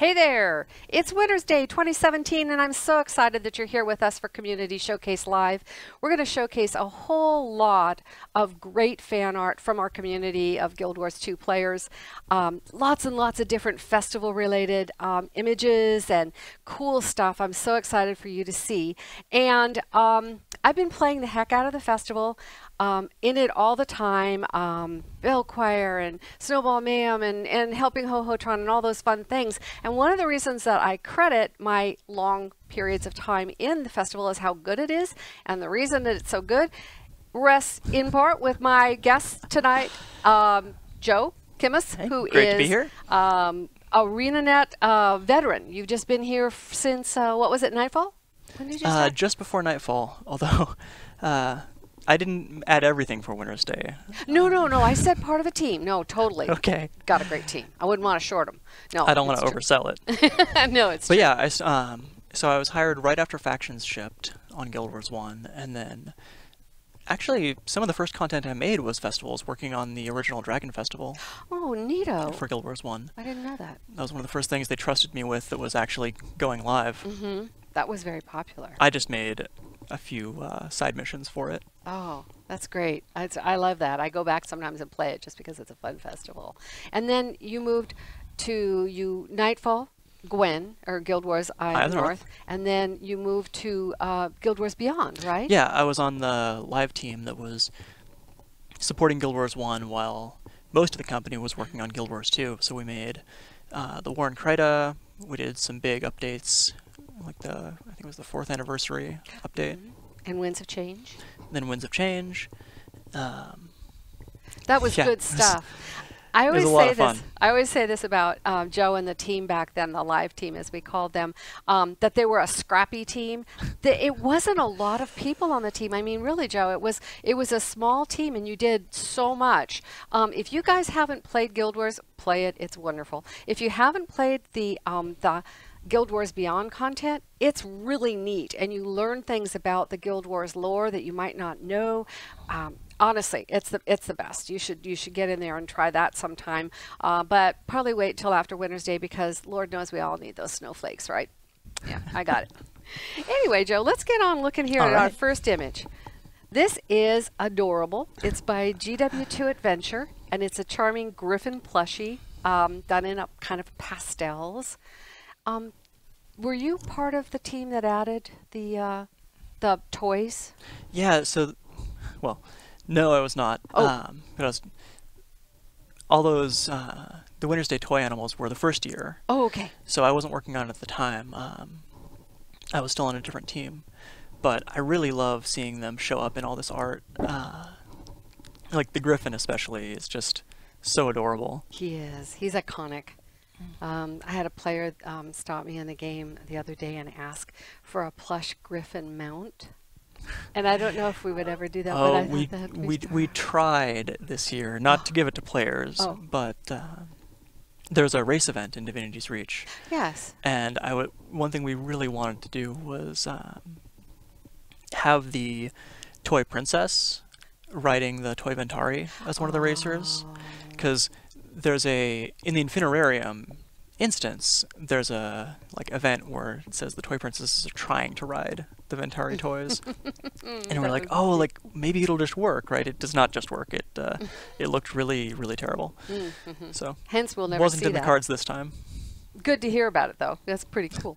Hey there! It's Wintersday 2017, and I'm so excited that you're here with us for Community Showcase Live. We're going to showcase a whole lot of great fan art from our community of Guild Wars 2 players. Lots and lots of different festival-related images and cool stuff. I'm so excited for you to see. And I've been playing the heck out of the festival. In it all the time, Bell Choir and Snowball Mayhem and helping Ho-Ho-Tron and all those fun things. And one of the reasons that I credit my long periods of time in the festival is how good it is. And the reason that it's so good rests in part with my guest tonight, Joe Kimmis, who great is to be here. ArenaNet veteran. You've just been here since, what was it, Nightfall? When did you start? Just before Nightfall, although I didn't add everything for Wintersday. No. I said part of a team. No, totally. Okay. Got a great team. I wouldn't want to short them. No, I don't want to oversell it. No, it's but true. yeah, so I was hired right after Factions shipped on Guild Wars 1, and then actually some of the first content I made was festivals, working on the original Dragon Festival. Oh, neato. For Guild Wars 1. I didn't know that. That was one of the first things they trusted me with that was actually going live. Mm-hmm. That was very popular. I just made a few side missions for it. Oh, that's great. I love that. I go back sometimes and play it just because it's a fun festival. And then you moved to Nightfall, Gwen, or Guild Wars Eye of the North, and then you moved to Guild Wars Beyond, right? Yeah, I was on the live team that was supporting Guild Wars 1 while most of the company was working on Guild Wars 2. So we made the War in Krita, we did some big updates, like I think it was the 4th anniversary update. Mm-hmm. And Winds of Change. Then Winds of Change. That was good stuff. I always say this about Joe and the team back then, the live team as we called them, that they were a scrappy team. It wasn't a lot of people on the team. I mean, really, Joe, it was a small team, and you did so much. If you guys haven't played Guild Wars, play it. It's wonderful. If you haven't played the Guild Wars Beyond content, it's really neat, and you learn things about the Guild Wars lore that you might not know. Honestly, it's the best. You should get in there and try that sometime, but probably wait till after Wintersday because Lord knows we all need those snowflakes, right? Yeah, I got it. Anyway, Joe, let's get on looking here at our first image. This is adorable. It's by GW2 Adventure, and it's a charming Griffin plushie done in a kind of pastels. Were you part of the team that added the toys? Yeah, well, no, I was not. Oh. But all those, the Wintersday toy animals were the first year. Oh, okay. So I wasn't working on it at the time. I was still on a different team. But I really love seeing them show up in all this art. Like the Griffin especially is just so adorable. He is. He's iconic. I had a player stop me in the game the other day and ask for a plush Griffin mount. And I don't know if we would ever do that, but I thought that we tried this year, not to give it to players, but there's a race event in Divinity's Reach. Yes. And one thing we really wanted to do was have the toy princess riding the toy Ventari as one of the racers, because there's in the Infinirarium instance, there's a event where it says the toy princesses are trying to ride the Ventari toys, and we're like, oh, maybe it'll just work, right? It does not just work. It looked really, really terrible. Mm-hmm. So hence we'll never wasn't see in that. the cards this time. Good to hear about it, though. That's pretty cool.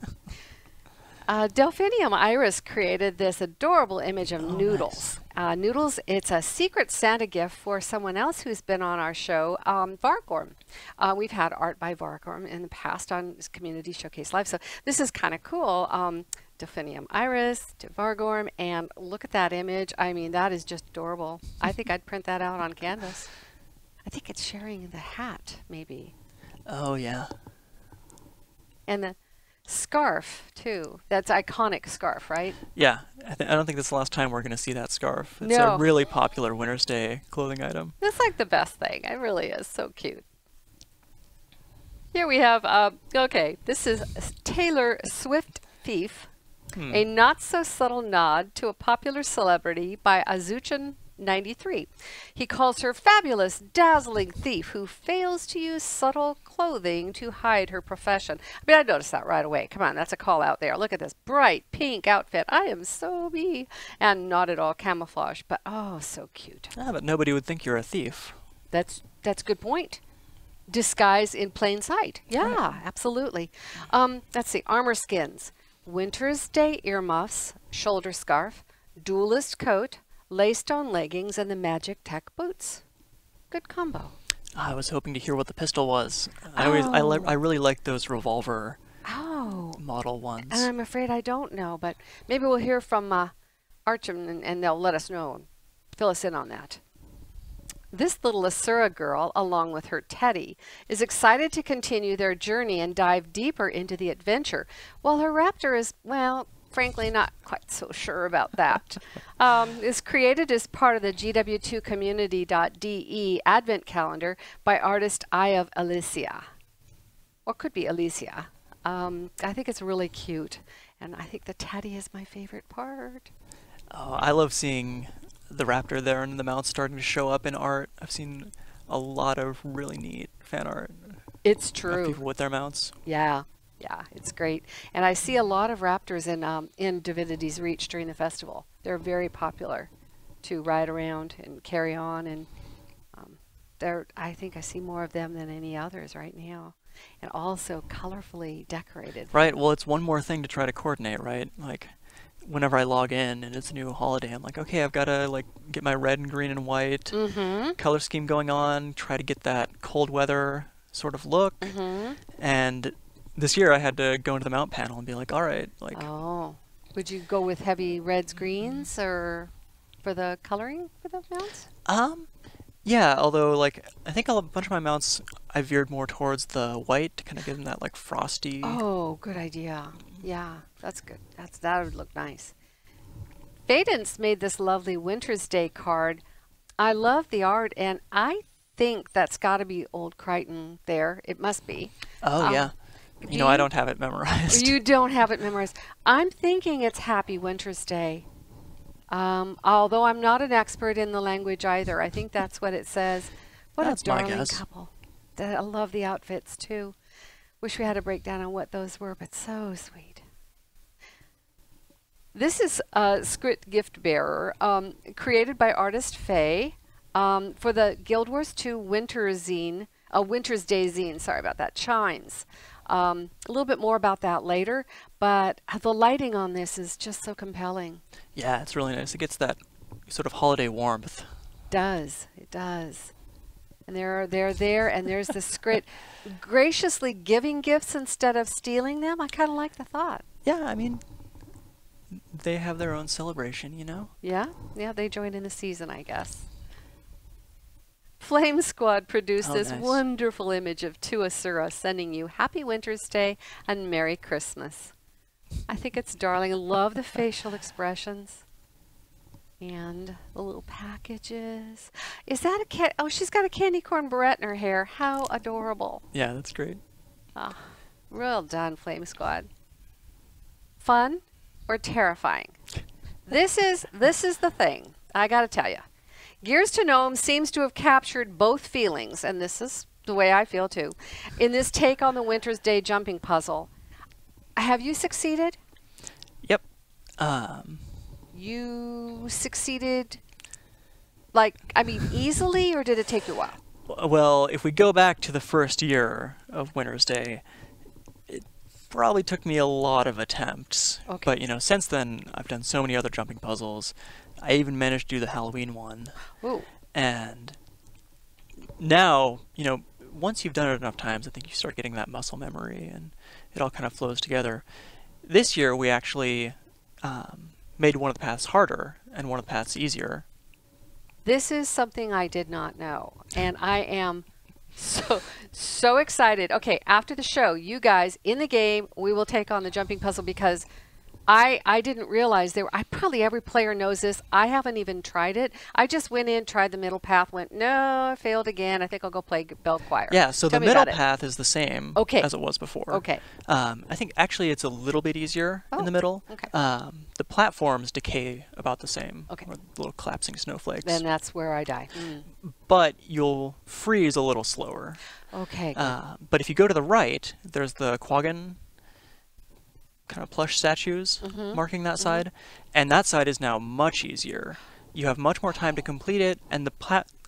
Delphinium Iris created this adorable image of Noodles. Nice. Noodles, it's a secret Santa gift for someone else who's been on our show, Vargorm. We've had art by Vargorm in the past on Community Showcase Live, so this is kind of cool. Delphinium Iris to Vargorm, and look at that image. I mean, that is just adorable. I think I'd print that out on canvas. I think it's sharing the hat, maybe. Oh, yeah. And the scarf too. That's iconic scarf, right? Yeah, I don't think this is the last time we're going to see that scarf. It's No. a really popular Wintersday clothing item. That's like the best thing. It really is so cute. Here we have, okay, this is Taylor Swift Thief, a not so subtle nod to a popular celebrity by Azuchan 93. He calls her fabulous, dazzling thief who fails to use subtle clothing to hide her profession. I mean, I noticed that right away. Come on, that's a call out there. Look at this bright pink outfit. I am so me. And not at all camouflage, but oh, so cute. Yeah, but nobody would think you're a thief. That's a good point. Disguise in plain sight. Yeah, Right. absolutely. Let's see. Armor skins. Wintersday earmuffs, shoulder scarf, duelist coat, lace-stone leggings, and the magic tech boots. Good combo. I was hoping to hear what the pistol was. I really like those revolver Oh, model ones. and I'm afraid I don't know, but maybe we'll hear from Arch and they'll let us know and fill us in on that. This little Asura girl, along with her Teddy, is excited to continue their journey and dive deeper into the adventure, while her raptor is, well, frankly, not quite so sure about that. Is created as part of the GW2community.de advent calendar by artist Eye of Alicia. Or could be Alicia. I think it's really cute, and I think the Teddy is my favorite part. Oh, I love seeing the raptor there and the mounts starting to show up in art. I've seen a lot of really neat fan art It's of true. people with their mounts. Yeah, yeah, it's great. And I see a lot of raptors in Divinity's Reach during the festival. They're very popular to ride around and carry on, and I think I see more of them than any others right now. And also colorfully decorated. Right, well, it's one more thing to try to coordinate, right? Like, whenever I log in and it's a new holiday, I'm like, okay, I've got to like get my red and green and white Mm-hmm. color scheme going on, try to get that cold weather sort of look. Mm-hmm. And this year I had to go into the mount panel and be like, all right, like, Oh. Would you go with heavy reds, greens, or for the coloring for the mounts? yeah, although like I think a bunch of my mounts I veered more towards the white to kind of give them that like frosty. Oh, good idea. Yeah, that's good. That would look nice. Fadence made this lovely Wintersday card. I love the art, and I think that's got to be Old Crichton there. It must be. Oh yeah. do You know, I you- don't have it memorized. You don't have it memorized. I'm thinking it's Happy Wintersday. Although I'm not an expert in the language either. I think that's what it says. What That's a my darling guess. couple. I love the outfits too. Wish we had a breakdown on what those were, but so sweet. This is a script gift bearer created by artist Faye for the Guild Wars 2 Wintersday zine. Sorry about that. Chimes. A little bit more about that later, but the lighting on this is just so compelling. Yeah, it's really nice. It gets that sort of holiday warmth. It does. And they're there, and there's the script graciously giving gifts instead of stealing them. I kind of like the thought. Yeah, I mean, they have their own celebration, you know? Yeah, they joined in the season, I guess. Flame Squad produced Oh, this nice. wonderful image of two Asura sending you Happy Winter's Day and Merry Christmas. I think it's darling. I love the facial expressions. And the little packages. Is that a cat? Oh, she's got a candy corn barrette in her hair. How adorable. Yeah, that's great. Ah, well done, Flame Squad. Fun or terrifying? This is the thing. I got to tell you. Gears to Gnome seems to have captured both feelings, and this is the way I feel too, in this take on the Winter's Day jumping puzzle. Have you succeeded? Yep. You succeeded, like, I mean, easily, or did it take you a while? Well, if we go back to the first year of Winter's Day, it probably took me a lot of attempts. Okay. But, you know, since then, I've done so many other jumping puzzles. I even managed to do the Halloween one. Ooh. And now, you know, once you've done it enough times, I think you start getting that muscle memory, and it all kind of flows together. This year, we actually made one of the paths harder and one of the paths easier. This is something I did not know, and I am so excited. Okay, after the show, you guys in the game, we will take on the jumping puzzle because I didn't realize there were, probably every player knows this. I haven't even tried it. I just went in, tried the middle path, went, no, I failed again. I think I'll go play bell choir. Yeah, so Tell the me middle about it. path is the same Okay. as it was before. Okay. I think actually it's a little bit easier in the middle. Okay. The platforms decay about the same. Okay. Or little collapsing snowflakes. Then that's where I die. But you'll freeze a little slower. Okay. But if you go to the right, there's the Quaggan kind of plush statues marking that side, and that side is now much easier. You have much more time to complete it, and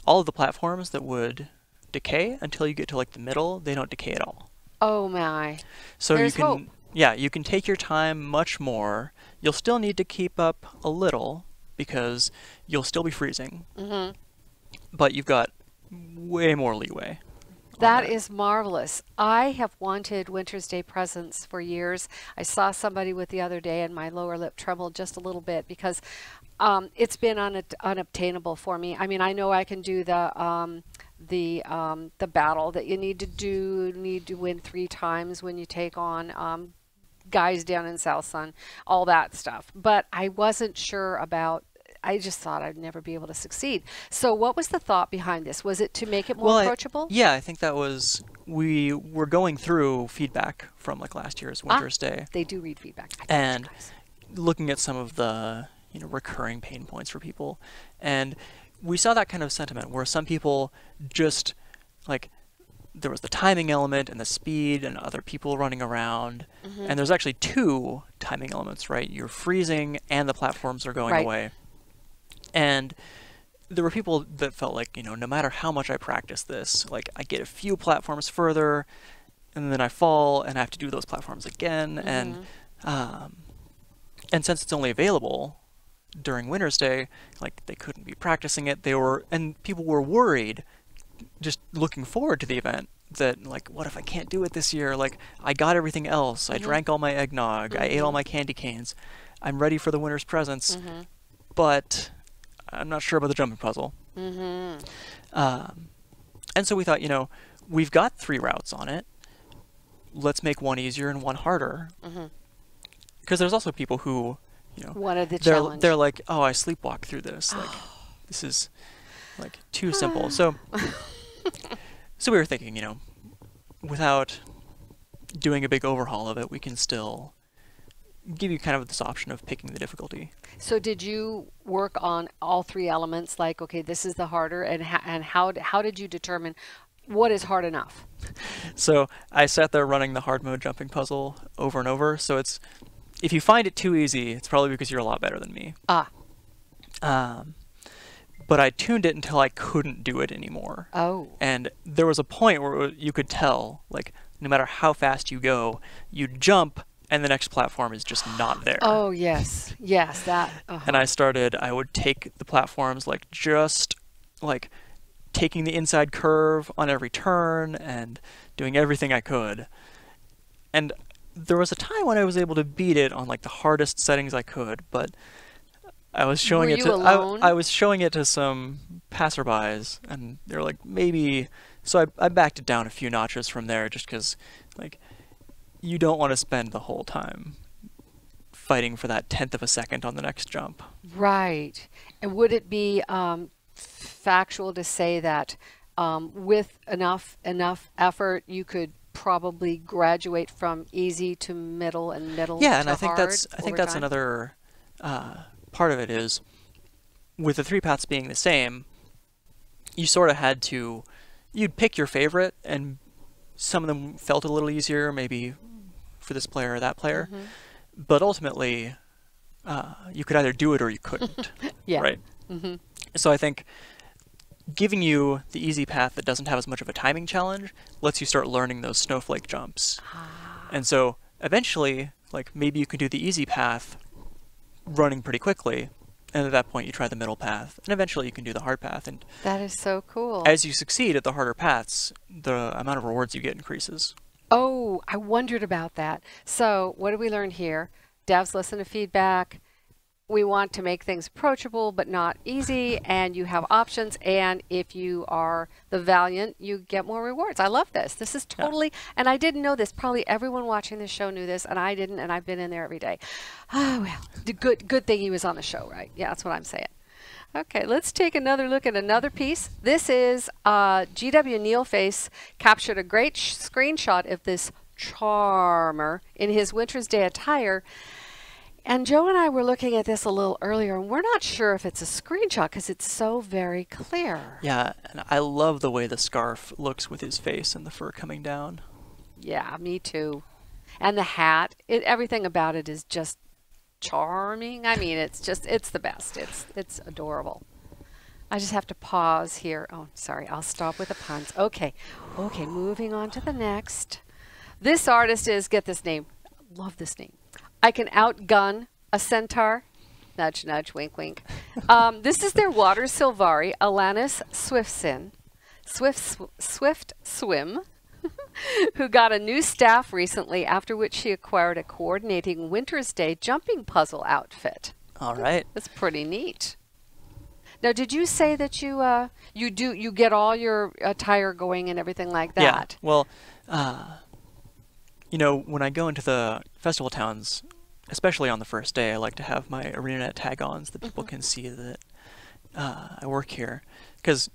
all of the platforms that would decay until you get to like the middle, they don't decay at all. Oh my. So There's you can hope. yeah, you can take your time much more. You'll still need to keep up a little because you'll still be freezing. But you've got way more leeway. That is marvelous. I have wanted Wintersday presents for years. I saw somebody with the other day and my lower lip trembled just a little bit because it's been unobtainable for me. I mean, I know I can do the battle that you need to win 3 times when you take on guys down in South Sun, all that stuff. But I wasn't sure about, I just thought I'd never be able to succeed. So what was the thought behind this? Was it to make it more approachable? Yeah, I think that was, we were going through feedback from like last year's Wintersday. They do read feedback. And looking at some of the recurring pain points for people. And we saw that kind of sentiment where some people just like, there was the timing element and the speed and other people running around. And there's actually 2 timing elements, right? You're freezing and the platforms are going away. And there were people that felt like, no matter how much I practice this, like I get a few platforms further and then I fall and I have to do those platforms again. And since it's only available during Wintersday, like they couldn't be practicing it. And people were worried just looking forward to the event that like, what if I can't do it this year? Like I got everything else. I drank all my eggnog. I ate all my candy canes. I'm ready for the winter's presents, but I'm not sure about the jumping puzzle. And so we thought, we've got 3 routes on it. Let's make one easier and one harder. Because there's also people who, wanted the challenge. They're like, oh, I sleepwalk through this. Like, this is like too simple. So we were thinking, without doing a big overhaul of it, we can still give you kind of this option of picking the difficulty. So did you work on all 3 elements? Like, okay, this is the harder, and how did you determine what is hard enough? So I sat there running the hard mode jumping puzzle over and over. So if you find it too easy, it's probably because you're a lot better than me. But I tuned it until I couldn't do it anymore. And there was a point where you could tell, like, no matter how fast you go, you jump and the next platform is just not there. Oh, yes. Yes, that. And I would take the platforms, like, just, like, taking the inside curve on every turn and doing everything I could. And there was a time when I was able to beat it on, like, the hardest settings I could, but I was showing I was showing it to some passerbys, and they were like, maybe. So I backed it down a few notches from there, just because, like, you don't want to spend the whole time fighting for that 1/10 of a second on the next jump. Right. And would it be factual to say that with enough effort, you could probably graduate from easy to middle and middle to hard? Yeah, and I think that's another part of it is, with the 3 paths being the same, you sort of had to, you'd pick your favorite, and some of them felt a little easier, maybe for this player or that player, but ultimately you could either do it or you couldn't. Right? So I think giving you the easy path that doesn't have as much of a timing challenge lets you start learning those snowflake jumps. And so eventually, like, maybe you can do the easy path running pretty quickly, and at that point you try the middle path, and eventually you can do the hard path. And that is so cool. As you succeed at the harder paths, the amount of rewards you get increases. Oh, I wondered about that. So what did we learn here? Devs listen to feedback, we want to make things approachable but not easy, and you have options, and if you are the valiant, you get more rewards. I love this. This is totally, and I didn't know this. Probably everyone watching this show knew this, and I didn't, and I've been in there every day. Oh, well, good thing he was on the show, right? Yeah, that's what I'm saying. Okay, let's take another look at another piece. This is G.W. Neilface captured a great screenshot of this charmer in his Wintersday attire. And Joe and I were looking at this a little earlier, and we're not sure if it's a screenshot because it's so very clear. Yeah, and I love the way the scarf looks with his face and the fur coming down. Yeah, me too. And the hat, everything about it is just charming. I mean, it's the best. It's adorable. I just have to pause here. Oh, sorry, I'll stop with the puns. Okay, moving on to the next. This artist is, get this name, love this name. I can outgun a centaur. Nudge, nudge, wink, wink. This is their water sylvari, Alanis Swift Swim, who got a new staff recently, after which she acquired a coordinating Wintersday jumping puzzle outfit. All right. That's pretty neat. Now, did you say that you get all your attire going and everything like that? Yeah. Well, you know, when I go into the festival towns, especially on the first day, I like to have my ArenaNet tag-ons so that people can see that I work here. Because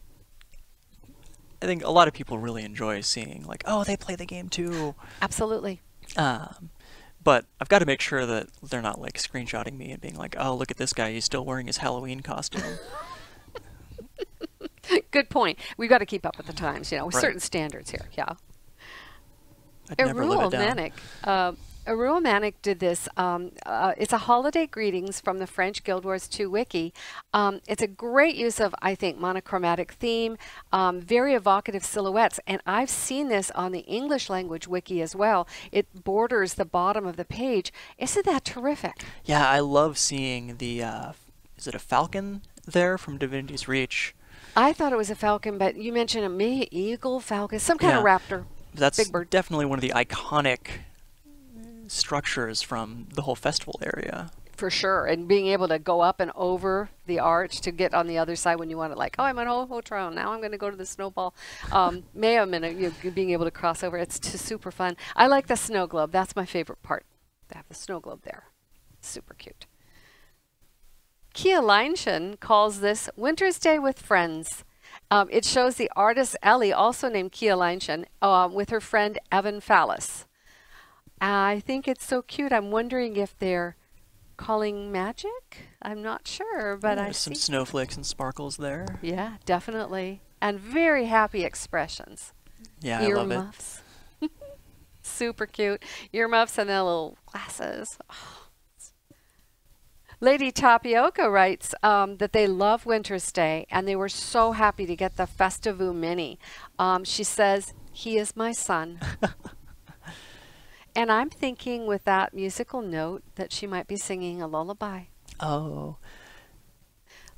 I think a lot of people really enjoy seeing, like, oh, they play the game too. Absolutely. But I've got to make sure that they're not, like, screenshotting me and being like, oh, look at this guy, he's still wearing his Halloween costume. Good point. We've got to keep up with the times, you know, with certain standards here. Yeah. I'd never live it down. Arua Manic did this. It's a holiday greetings from the French Guild Wars 2 wiki. It's a great use of, I think, monochromatic theme, very evocative silhouettes, and I've seen this on the English language wiki as well. It borders the bottom of the page. Isn't that terrific? Yeah, I love seeing the, is it a falcon there from Divinity's Reach? I thought it was a falcon, but you mentioned a eagle, falcon, some kind of raptor. That's big bird. Definitely one of the iconic structures from the whole festival area. For sure, and being able to go up and over the arch to get on the other side when you want it, like, oh, I'm at Ho-Ho-Tron, now I'm going to go to the snowball. Being able to cross over, it's just super fun. I like the snow globe. That's my favorite part. They have the snow globe there. Super cute. Kia Leinshan calls this Wintersday with Friends. It shows the artist Ellie, also named Kia Leinshan, with her friend Evan Fallis. I think it's so cute. I'm wondering if they're calling magic. I'm not sure, but I see some snowflakes and sparkles there. Yeah, definitely. And very happy expressions. Yeah, I love it. Earmuffs. Super cute. Earmuffs and their little glasses. Oh. Lady Tapioca writes that they love Wintersday and they were so happy to get the Festivu Mini. She says, he is my son. And I'm thinking with that musical note that she might be singing a lullaby. Oh.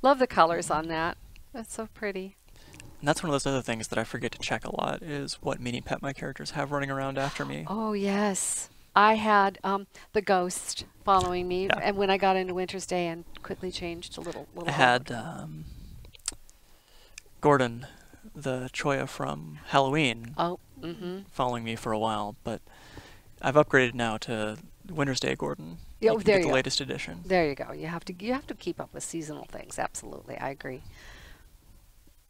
Love the colors on that. That's so pretty. And that's one of those other things that I forget to check a lot is what mini pet my characters have running around after me. Oh, yes. I had the ghost following me, yeah. And when I got into Wintersday and quickly changed a little. I had Gordon, the Choya from Halloween, following me for a while, but I've upgraded now to Wintersday Gordon. Yeah, you can get the latest edition. There you go. You have to keep up with seasonal things. Absolutely, I agree.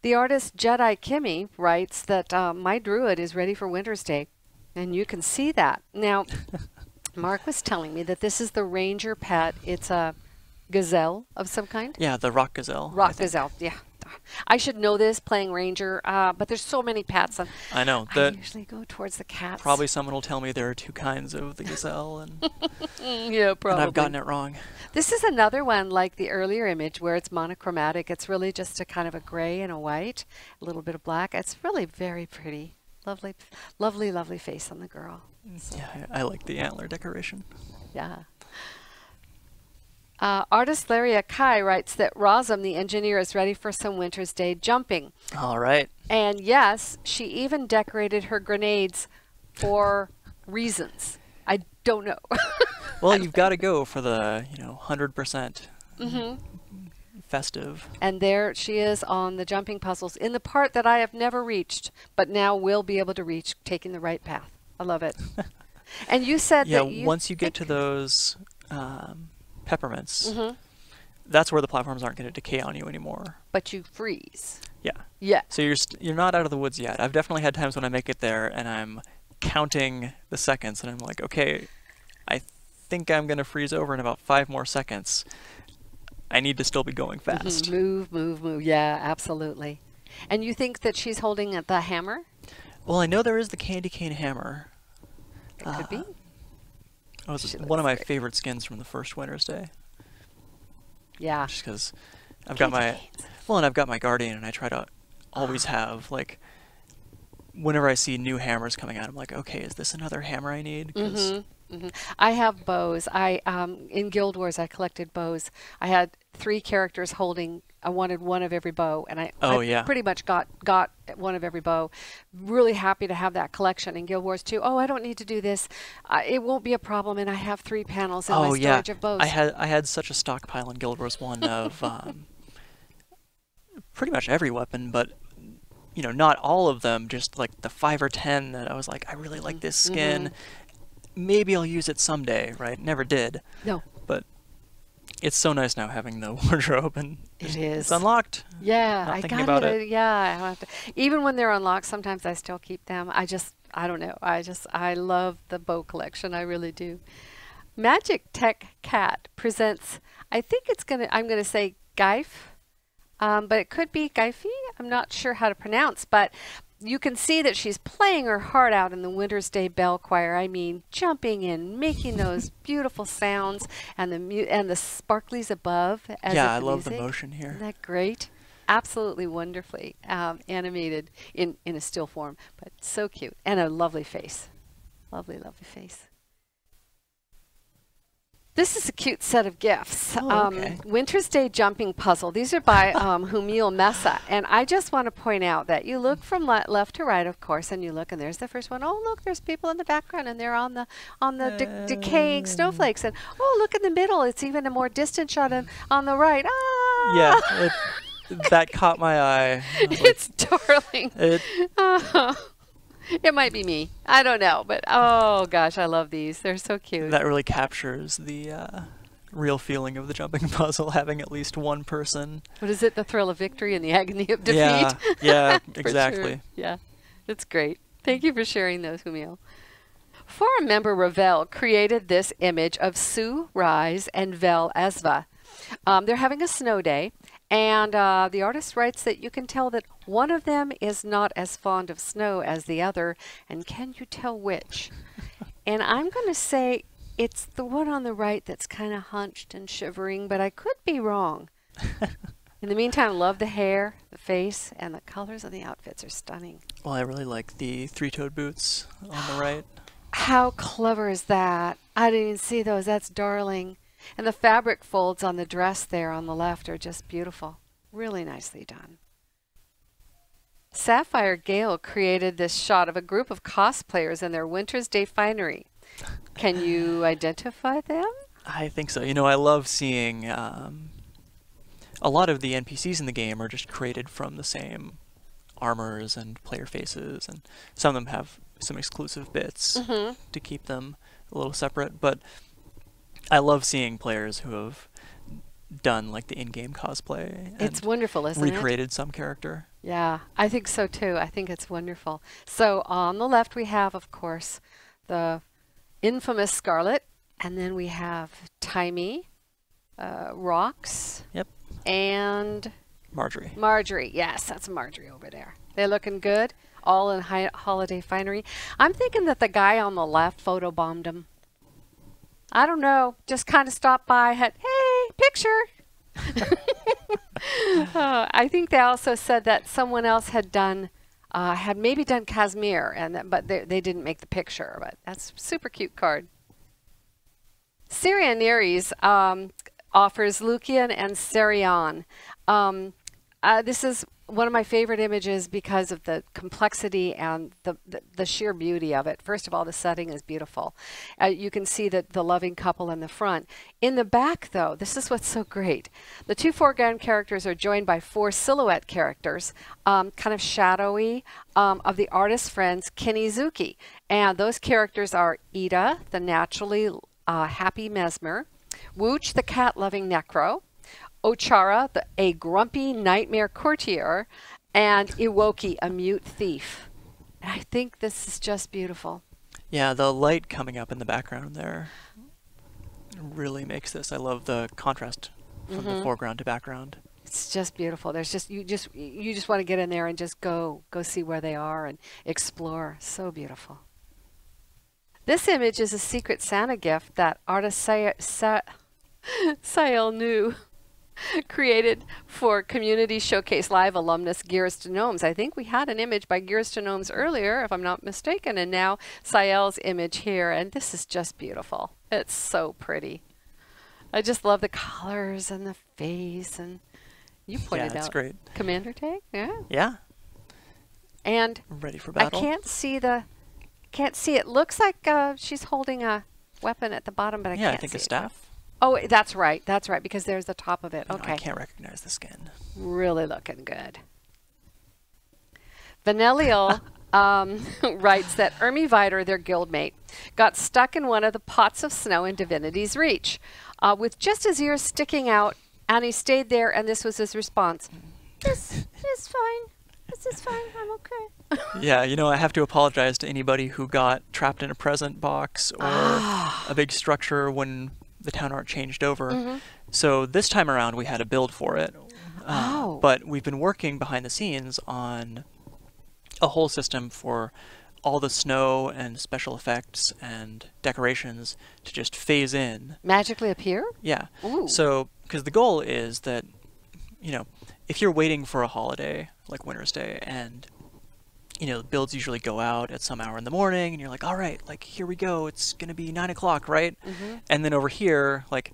The artist Jedi Kimmy writes that my druid is ready for Wintersday. And you can see that. Now, Mark was telling me that this is the ranger pet. It's a gazelle of some kind. Yeah, the rock gazelle. Rock gazelle, yeah. I should know this playing ranger, but there's so many pets. And I know. I usually go towards the cats. Probably someone will tell me there are two kinds of the gazelle. And yeah, probably. And I've gotten it wrong. This is another one like the earlier image where it's monochromatic. It's really just a kind of a gray and a white, a little bit of black. It's really very pretty. Lovely, lovely, lovely face on the girl. So. Yeah, I like the antler decoration. Yeah. Artist Laria Kai writes that Razum, the engineer, is ready for some Wintersday jumping. All right. And yes, she even decorated her grenades for reasons. I don't know. Well, you've got to go for the 100% festive. And there she is on the jumping puzzles in the part that I have never reached, but now will be able to reach, taking the right path. I love it. And you said that once you get to those peppermints, that's where the platforms aren't going to decay on you anymore. But you freeze. Yeah. Yeah. So you're not out of the woods yet. I've definitely had times when I make it there and I'm counting the seconds and I'm like, okay, I think I'm going to freeze over in about 5 more seconds. I need to still be going fast. Move, move, move. Yeah, absolutely. And you think that she's holding the hammer? Well, I know there is the candy cane hammer. It could be. It was one of my favorite skins from the first Wintersday. Yeah. Just because I've got my Guardian, and I try to always have, like, whenever I see new hammers coming out, I'm like, okay, is this another hammer I need? I have bows. In Guild Wars, I collected bows. I had 3 characters holding. I wanted one of every bow, and I pretty much got one of every bow. Really happy to have that collection in Guild Wars 2. Oh, I don't need to do this. It won't be a problem, and I have 3 panels in my storage of bows. I had such a stockpile in Guild Wars 1 of pretty much every weapon, but not all of them. Just like the 5 or 10 that I was like, I really like this skin. Maybe I'll use it someday, right? Never did. No. But it's so nice now having the wardrobe, and it's unlocked. Yeah, Not thinking about it. Yeah, I have to. Even when they're unlocked, sometimes I still keep them. I don't know. I love the bow collection. I really do. Magic Tech Cat presents. I'm gonna say Geif, but it could be Geifi. I'm not sure how to pronounce, but you can see that she's playing her heart out in the Wintersday Bell Choir. I mean, jumping in, making those beautiful sounds, and the sparklies above. I love the motion here. Isn't that great? Absolutely wonderfully animated in a still form, but so cute, and a lovely face. Lovely, lovely face. This is a cute set of gifts. Wintersday Jumping Puzzle. These are by Humil Mesa. And I just want to point out that you look from left to right, of course, and you look, and there's the first one. Oh, look, there's people in the background, and they're on the decaying snowflakes. And oh, look in the middle. It's even a more distant shot on the right. Ah! Yeah, that caught my eye. It's darling. It might be me. I don't know. But, oh, gosh, I love these. They're so cute. That really captures the real feeling of the jumping puzzle, having at least one person. What is it? The thrill of victory and the agony of defeat? Yeah, exactly. Sure. Yeah, it's great. Thank you for sharing those, Humil. Forum member Ravel created this image of Sue Rise and Vel Esva. They're having a snow day. And the artist writes that you can tell that one of them is not as fond of snow as the other. And can you tell which? And I'm going to say it's the one on the right that's kind of hunched and shivering, but I could be wrong. In the meantime, love the hair, the face, and the colors of the outfits are stunning. Well, I really like the 3-toed boots on the right. How clever is that? I didn't even see those. That's darling. And the fabric folds on the dress there on the left are just beautiful. Really nicely done. Sapphire Gaile created this shot of a group of cosplayers in their Wintersday finery. Can you identify them? I think so. I love seeing a lot of the NPCs in the game are just created from the same armors and player faces, and some of them have some exclusive bits to keep them a little separate, but I love seeing players who have done like the in-game cosplay. It's wonderful, isn't it? Recreated some character. Yeah, I think so too. I think it's wonderful. So on the left we have, of course, the infamous Scarlet, and then we have Timey, Rox, and Marjorie. Marjorie, yes, that's Marjorie over there. They're looking good, all in holiday finery. I'm thinking that the guy on the left photobombed him. I don't know, just kind of stopped by, had, hey, picture. I think they also said that someone else had maybe done Casimir, but they didn't make the picture, but that's a super cute card. Syria Neres offers Lucian and Serion. This is one of my favorite images because of the complexity and the sheer beauty of it. First of all, the setting is beautiful. You can see the loving couple in the front. In the back, though, this is what's so great. The two foreground characters are joined by four silhouette characters, kind of shadowy, of the artist's friends, Kinizuki. And those characters are Ida, the naturally happy mesmer, Wooch, the cat-loving necro, Ochara, a grumpy nightmare courtier, and Iwoki, a mute thief. I think this is just beautiful. Yeah, the light coming up in the background there really makes this. I love the contrast from the foreground to background. It's just beautiful. There's just you just want to get in there and just go see where they are and explore. So beautiful. This image is a Secret Santa gift that artist Sael New created for Community Showcase Live alumnus Gears to Gnomes. I think we had an image by Gears to Gnomes earlier, if I'm not mistaken, and now Sael's image here, and this is just beautiful. It's so pretty. I just love the colors and the face, and you pointed it's out great. Commander tag, yeah. Yeah. And Ready for battle. I can't see it. Looks like she's holding a weapon at the bottom, but I can't see it. I think a staff. Oh, that's right. That's right, because there's the top of it. Okay. I can't recognize the skin. Really looking good. Vanellial writes that Ermi Vider, their guildmate, got stuck in one of the pots of snow in Divinity's Reach with just his ears sticking out, and he stayed there, and this was his response. This is fine. This is fine. I'm okay. Yeah, I have to apologize to anybody who got trapped in a present box or a big structure when the town art changed over. So this time around we had a build for it. But we've been working behind the scenes on a whole system for all the snow and special effects and decorations to just phase in. Magically appear? Yeah. Ooh. So, because the goal is that, if you're waiting for a holiday like Wintersday and builds usually go out at some hour in the morning, and you're like, all right, like, here we go. It's going to be 9 o'clock, right? And then over here, like,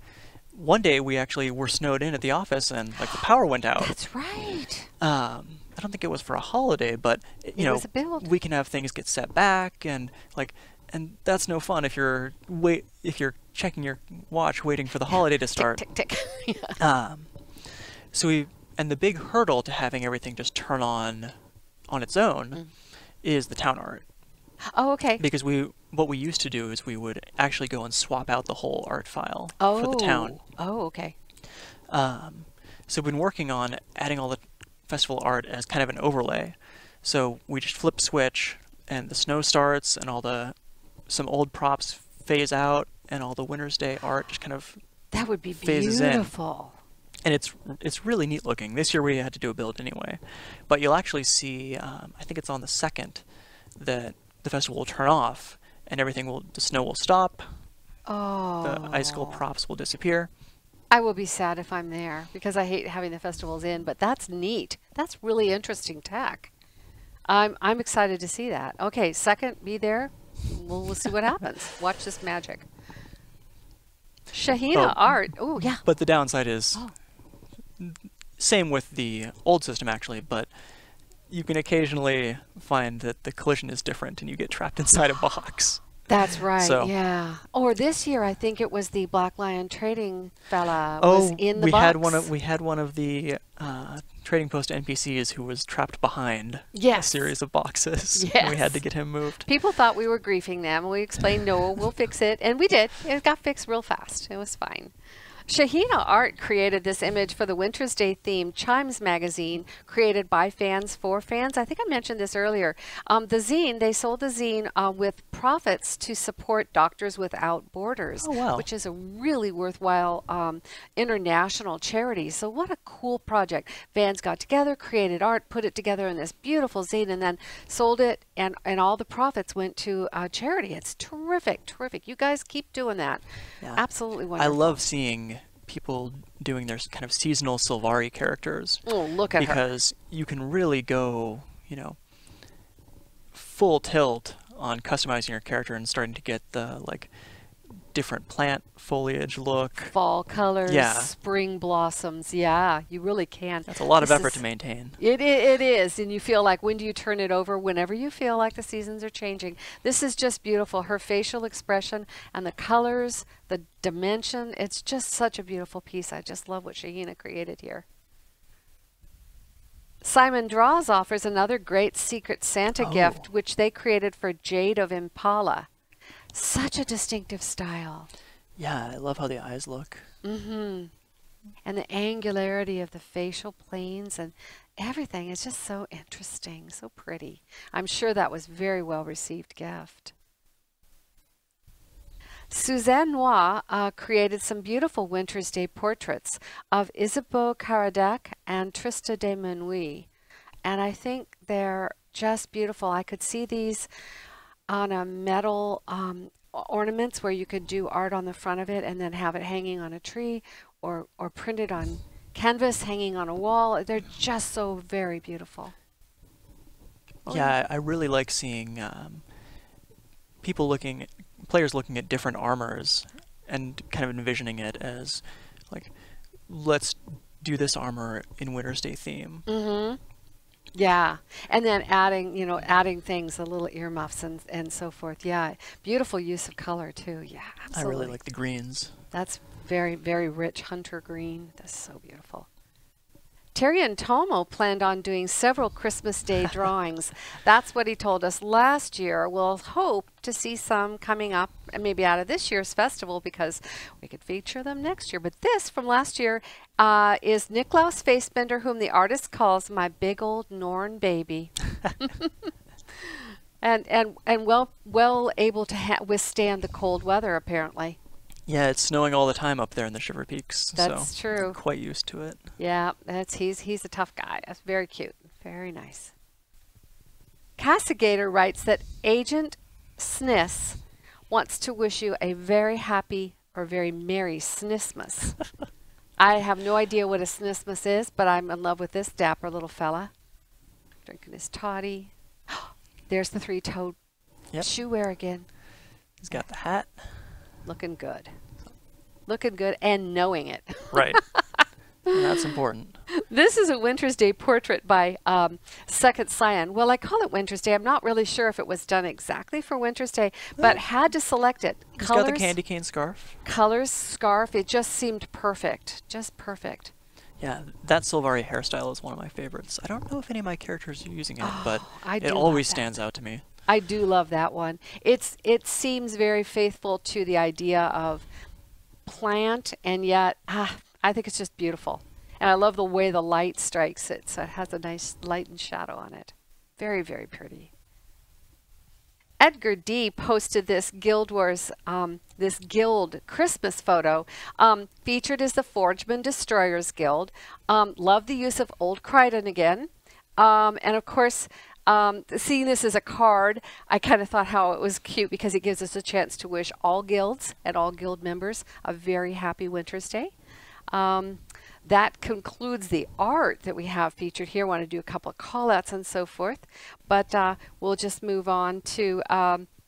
one day we actually were snowed in at the office, and, like, the power went out. That's right. I don't think it was for a holiday, but, it was a build. we can have things get set back, and, like, and that's no fun if you're checking your watch waiting for the holiday to start. Tick, tick, tick. And the big hurdle to having everything just turn on its own is the town art. Oh, okay. Because what we used to do is we would actually go and swap out the whole art file for the town. Oh, okay. So we've been working on adding all the festival art as kind of an overlay. So we just flip switch, and the snow starts, and some old props phase out, and all the Wintersday art just kind of that would be phases beautiful. And it's really neat looking. This year we had to do a build anyway, but you'll actually see. I think it's on the 2nd that the festival will turn off, and the snow will stop. Oh. The icicle props will disappear. I will be sad if I'm there because I hate having the festivals in, but that's neat. That's really interesting tech. I'm excited to see that. Okay, 2nd, be there. We'll see what happens. Watch this magic. Shahina art. Oh, yeah. But the downside is same with the old system actually, but you can occasionally find that the collision is different and you get trapped inside a box. That's right, So, yeah. Or this year, I think it was the Black Lion trading fella was in the box. We had one of the trading post NPCs who was trapped behind a series of boxes. Yes. We had to get him moved. People thought we were griefing them. We explained, no, we'll fix it. And we did. It got fixed real fast. It was fine. Shahina Art created this image for the Wintersday themed Chimes magazine, created by fans for fans. I think I mentioned this earlier. The zine, they sold the zine with profits to support Doctors Without Borders, which is a really worthwhile international charity. So what a cool project. Fans got together, created art, put it together in this beautiful zine, and then sold it, and all the profits went to charity. It's terrific, terrific. You guys keep doing that. Yeah. Absolutely wonderful. I love seeing people doing their kind of seasonal Sylvari characters. Oh, look at her. Because you can really go, full tilt on customizing your character and starting to get the different plant foliage look. Fall colors, Yeah. spring blossoms. Yeah, you really can. That's a lot of This effort is- to maintain. It is, and you feel like, when do you turn it over? Whenever you feel like the seasons are changing. This is just beautiful. Her facial expression and the colors, the dimension, it's just such a beautiful piece. I just love what Shahina created here. Simon Draws offers another great Secret Santa gift, which they created for Jade of Impala. Such a distinctive style. Yeah, I love how the eyes look. Mm-hmm. And the angularity of the facial planes and everything is just so interesting, so pretty. I'm sure that was very well received gift. Suzanne Noir created some beautiful Wintersday portraits of Isabeau Caradac and Trista de Menuy. And I think they're just beautiful. I could see these on a metal ornaments where you could do art on the front of it and then have it hanging on a tree or printed on canvas hanging on a wall. They're just so very beautiful. Yeah, I really like seeing players looking at different armors and kind of envisioning it as like, let's do this armor in Wintersday theme. Mm-hmm. Yeah, and then adding things, the little earmuffs and so forth. Yeah, beautiful use of color too. Yeah, absolutely. I really like the greens. That's very, very rich hunter green. That's so beautiful. Terry and Tomo planned on doing several Christmas Day drawings. That's what he told us last year. We'll hope to see some coming up, and maybe out of this year's festival, because we could feature them next year. But this from last year is Niklaus Facebender, whom the artist calls my big old Norn baby. and well able to withstand the cold weather, apparently. Yeah, it's snowing all the time up there in the Shiver Peaks. That's true. I'm quite used to it. Yeah, he's a tough guy. That's very cute. Very nice. Cassigator writes that Agent Sniss wants to wish you a very happy or very merry Snismas. I have no idea what a Snismas is, but I'm in love with this dapper little fella. Drinking his toddy. There's the three-toed shoe wear again. He's got the hat. Looking good. Looking good and knowing it. Right. That's important. This is a Wintersday portrait by Second Scion. Well, I call it Wintersday. I'm not really sure if it was done exactly for Wintersday, but had to select it. He's got the candy cane scarf. Colors, scarf. It just seemed perfect. Just perfect. Yeah, that Silvari hairstyle is one of my favorites. I don't know if any of my characters are using it, but it always stands out to me. I do love that one. It seems very faithful to the idea of plant, and yet I think it's just beautiful. And I love the way the light strikes it. So it has a nice light and shadow on it. Very, very pretty. Edgar D. posted this Guild Wars, this Guild Christmas photo. Featured is the Forgeman Destroyers Guild. Love the use of Old Crichton again. And of course, seeing this as a card, I kind of thought how it was cute because it gives us a chance to wish all guilds and all guild members a very happy Wintersday. That concludes the art that we have featured here. I want to do a couple of call outs and so forth, but we'll just move on to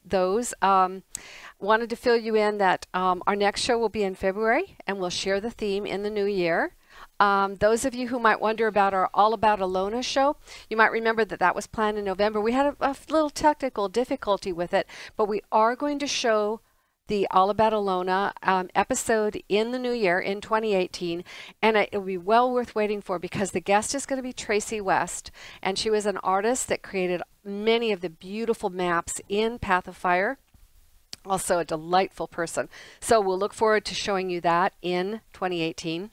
those. Wanted to fill you in that our next show will be in February, and we'll share the theme in the new year. Those of you who might wonder about our All About Alona show, you might remember that that was planned in November. We had a little technical difficulty with it, but we are going to show the All About Alona episode in the new year in 2018, and it will be well worth waiting for because the guest is going to be Tracy West, and she was an artist that created many of the beautiful maps in Path of Fire. Also a delightful person. So we'll look forward to showing you that in 2018.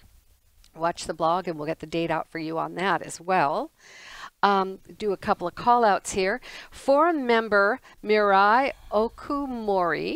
Watch the blog and we'll get the date out for you on that as well. Do a couple of call outs here. Forum member Mirai Okumori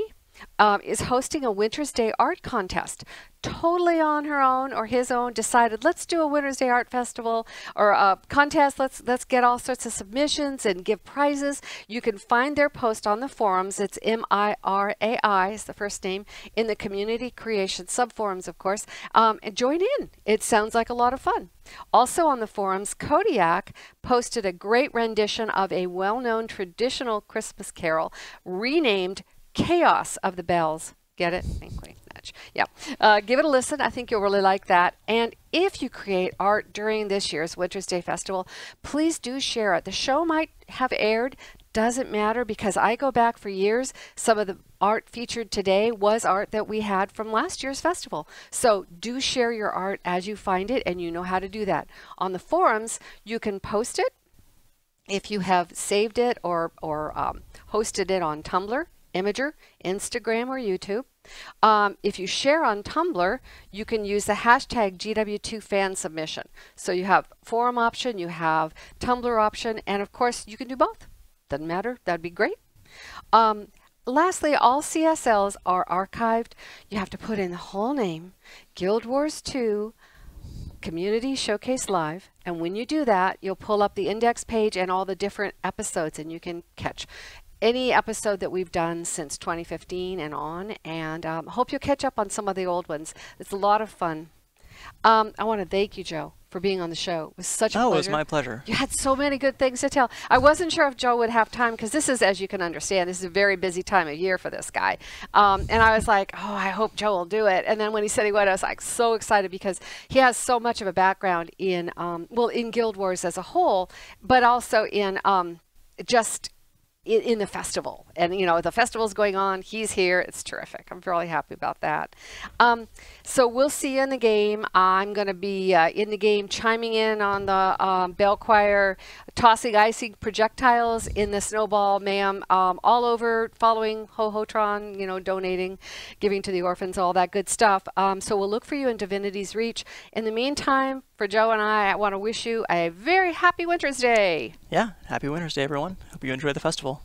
is hosting a Wintersday art contest. Totally on her own or his own, decided let's do a Wintersday art festival or a contest. Let's get all sorts of submissions and give prizes. You can find their post on the forums. It's Mirai is the first name in the community creation subforums, of course. And join in. It sounds like a lot of fun. Also on the forums, Kodiak posted a great rendition of a well-known traditional Christmas carol renamed Chaos of the Bells. Get it? Wink, wink, nudge. Yeah. Give it a listen. I think you'll really like that. And if you create art during this year's Wintersday Festival, please do share it. The show might have aired. Doesn't matter, because I go back for years. Some of the art featured today was art that we had from last year's festival. So do share your art as you find it, and you know how to do that. On the forums, you can post it if you have saved it or hosted it on Tumblr, Imager, Instagram, or YouTube. If you share on Tumblr, you can use the hashtag GW2FanSubmission. So you have forum option, you have Tumblr option, and of course you can do both. Doesn't matter. That'd be great. Lastly, all CSLs are archived. You have to put in the whole name, Guild Wars 2, Community Showcase Live, and when you do that, you'll pull up the index page and all the different episodes, and you can catch any episode that we've done since 2015 and on, and hope you'll catch up on some of the old ones. It's a lot of fun. I want to thank you, Joe, for being on the show. It was such a pleasure. Oh, it was my pleasure. You had so many good things to tell. I wasn't sure if Joe would have time, because this is, as you can understand, this is a very busy time of year for this guy. And I was like, oh, I hope Joe will do it. And then when he said he would, I was like so excited, because he has so much of a background in, well, in Guild Wars as a whole, but also in just in the festival. And, you know, the festival's going on. He's here. It's terrific. I'm really happy about that. So we'll see you in the game. I'm going to be in the game, chiming in on the bell choir, tossing icy projectiles in the snowball mayhem, all over, following Ho-Ho-Tron, you know, donating, giving to the orphans, all that good stuff. So we'll look for you in Divinity's Reach. In the meantime, for Joe and I want to wish you a very happy Wintersday. Yeah, happy Wintersday, everyone. Hope you enjoy the festival.